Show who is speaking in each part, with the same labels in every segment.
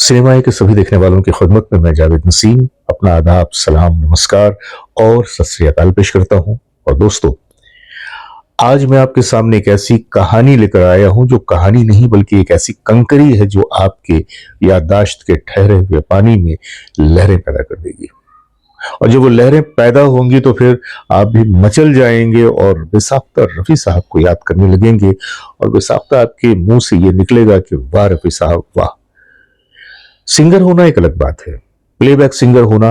Speaker 1: सिनेमाए के सभी देखने वालों की खिदमत में मैं जावेद नसीम अपना आदाब, सलाम, नमस्कार और सत श्री अकाल पेश करता हूं। और दोस्तों, आज मैं आपके सामने एक ऐसी कहानी लेकर आया हूं जो कहानी नहीं बल्कि एक ऐसी कंकरी है जो आपके याददाश्त के ठहरे हुए पानी में लहरें पैदा कर देगी। और जब वो लहरें पैदा होंगी तो फिर आप भी मचल जाएंगे और बेसाख्ता रफी साहब को याद करने लगेंगे और बेसाख्ता आपके मुंह से ये निकलेगा कि वाह रफी साहब वाह। सिंगर होना एक अलग बात है, प्लेबैक सिंगर होना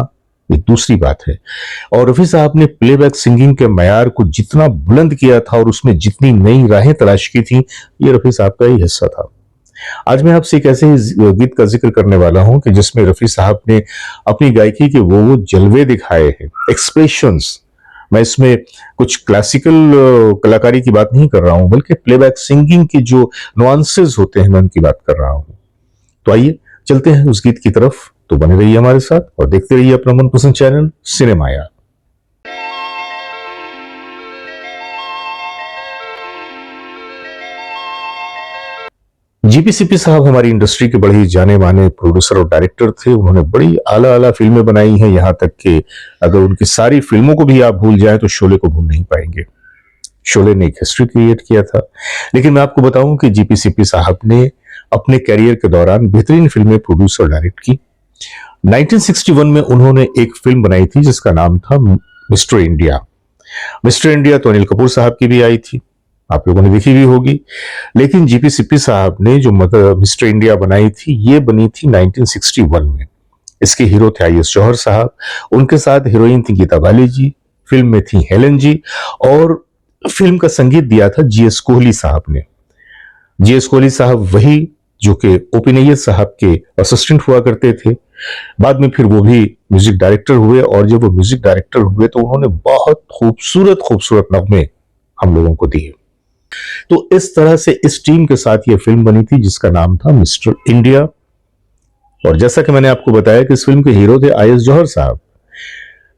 Speaker 1: एक दूसरी बात है। और रफी साहब ने प्लेबैक सिंगिंग के मयार को जितना बुलंद किया था और उसमें जितनी नई राहें तलाश की थी, ये रफी साहब का ही हिस्सा था। आज मैं आपसे एक ऐसे गीत का जिक्र करने वाला हूं कि जिसमें रफी साहब ने अपनी गायकी के वो जलवे दिखाए हैं, एक्सप्रेशंस। मैं इसमें कुछ क्लासिकल कलाकारी की बात नहीं कर रहा हूं, बल्कि प्लेबैक सिंगिंग की जो नुआंसेस होते हैं मैं उनकी बात कर रहा हूं। तो आइए चलते हैं उस गीत की तरफ। तो बने रहिए हमारे साथ और देखते रहिए अपना मनपसंद चैनल सिनेमाया। जीपी साहब हमारी इंडस्ट्री के बड़े ही जाने माने प्रोड्यूसर और डायरेक्टर थे। उन्होंने बड़ी आला आला फिल्में बनाई हैं, यहां तक कि अगर उनकी सारी फिल्मों को भी आप भूल जाएं तो शोले को भूल नहीं पाएंगे। शोले ने एक हिस्ट्री क्रिएट किया था। लेकिन मैं आपको बताऊं कि जीपी साहब ने अपने कैरियर के दौरान बेहतरीन फिल्में प्रोड्यूस और डायरेक्ट की। 1961 में उन्होंने एक फिल्म बनाई थी जिसका नाम था मिस्टर इंडिया। मिस्टर इंडिया तो अनिल कपूर साहब की भी आई थी, आप लोगों ने देखी भी होगी। लेकिन जीपी साहब ने जो मिस्टर इंडिया बनाई थी ये बनी थी 1961 में। इसके हीरो थे आईएस जौहर साहब, उनके साथ हीरोइन थी गीता बाली जी, फिल्म में थी हेलन जी और फिल्म का संगीत दिया था जीएस कोहली साहब ने। जीएस कोहली साहब वही जो कि ओपी नैयर साहब के असिस्टेंट हुआ करते थे। बाद में फिर वो भी म्यूजिक डायरेक्टर हुए और जब वो म्यूजिक डायरेक्टर हुए तो उन्होंने बहुत खूबसूरत खूबसूरत नगमे हम लोगों को दिए। तो इस तरह से इस टीम के साथ ये फिल्म बनी थी जिसका नाम था मिस्टर इंडिया। और जैसा कि मैंने आपको बताया कि इस फिल्म के हीरो थे आईएस जौहर साहब।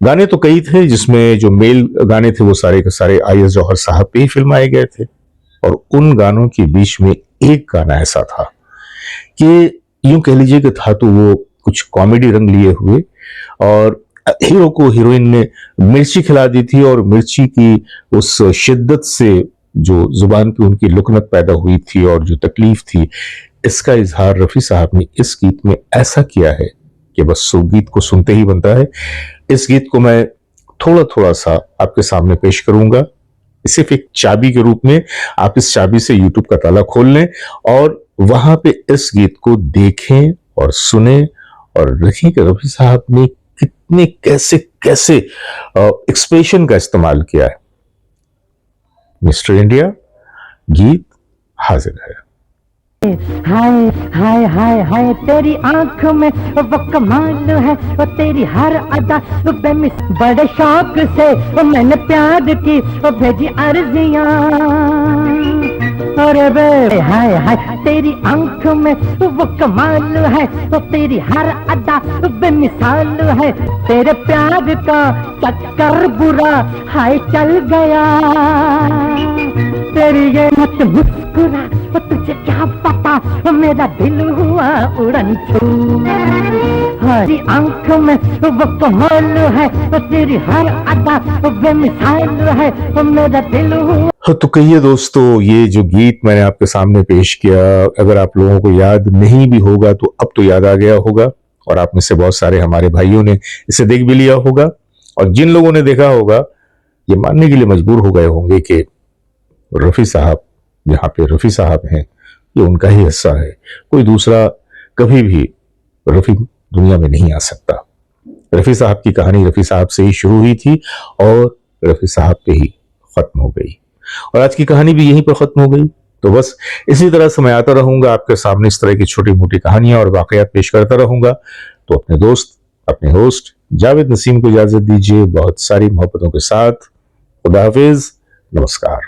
Speaker 1: गाने तो कई थे, जिसमें जो मेल गाने थे वो सारे के सारे आईएस जौहर साहब पे ही फिल्माए गए थे। और उन गानों के बीच में एक गाना ऐसा था कि यूं कह लीजिए कि था तो वो कुछ कॉमेडी रंग लिए हुए और हीरो को हीरोइन ने मिर्ची खिला दी थी और मिर्ची की उस शिद्दत से जो जुबान पे उनकी लुकनत पैदा हुई थी और जो तकलीफ थी, इसका इजहार रफी साहब ने इस गीत में ऐसा किया है कि बस वो गीत को सुनते ही बनता है। इस गीत को मैं थोड़ा थोड़ा सा आपके सामने पेश करूंगा, सिर्फ एक चाबी के रूप में। आप इस चाबी से यूट्यूब का ताला खोल लें और वहां पे इस गीत को देखें और सुने और देखें कि रफी साहब ने कितने कैसे कैसे एक्सप्रेशन का इस्तेमाल किया है। मिस्टर इंडिया गीत हाजिर है।
Speaker 2: हाय हाय हाय हाय तेरी आंख में वो कमाल है, वो तेरी हर अदा वो बेमिस। बड़े शौक से वो मैंने प्यार की वो भेजी अर्जियां। अरे बे हाय हाय तेरी आंख में वो कमाल है, वो तेरी हर अदा वो बेमिसाल है। तेरे प्यार का चक्कर बुरा हाय चल गया। तेरी ये मत मुस्कुरा वो तुझे क्या पता मेरा दिल हुआ उड़न छू। हरी आंख में वो कमाल है, वो तेरी हर अदा वो बेमिसाल है, वो मेरा दिल हुआ।
Speaker 1: तो कहिए दोस्तों, ये जो गीत मैंने आपके सामने पेश किया, अगर आप लोगों को याद नहीं भी होगा तो अब तो याद आ गया होगा और आप में से बहुत सारे हमारे भाइयों ने इसे देख भी लिया होगा। और जिन लोगों ने देखा होगा ये मानने के लिए मजबूर हो गए होंगे कि रफी साहब, यहाँ पे रफी साहब हैं, ये उनका ही हिस्सा है। कोई दूसरा कभी भी रफी दुनिया में नहीं आ सकता। रफी साहब की कहानी रफी साहब से ही शुरू हुई थी और रफी साहब पे ही खत्म हो गई और आज की कहानी भी यहीं पर खत्म हो गई। तो बस इसी तरह से मैं आता रहूंगा आपके सामने, इस तरह की छोटी मोटी कहानियां और वाकयात पेश करता रहूंगा। तो अपने दोस्त, अपने होस्ट जावेद नसीम को इजाजत दीजिए बहुत सारी मोहब्बतों के साथ। खुदा हाफिज, नमस्कार।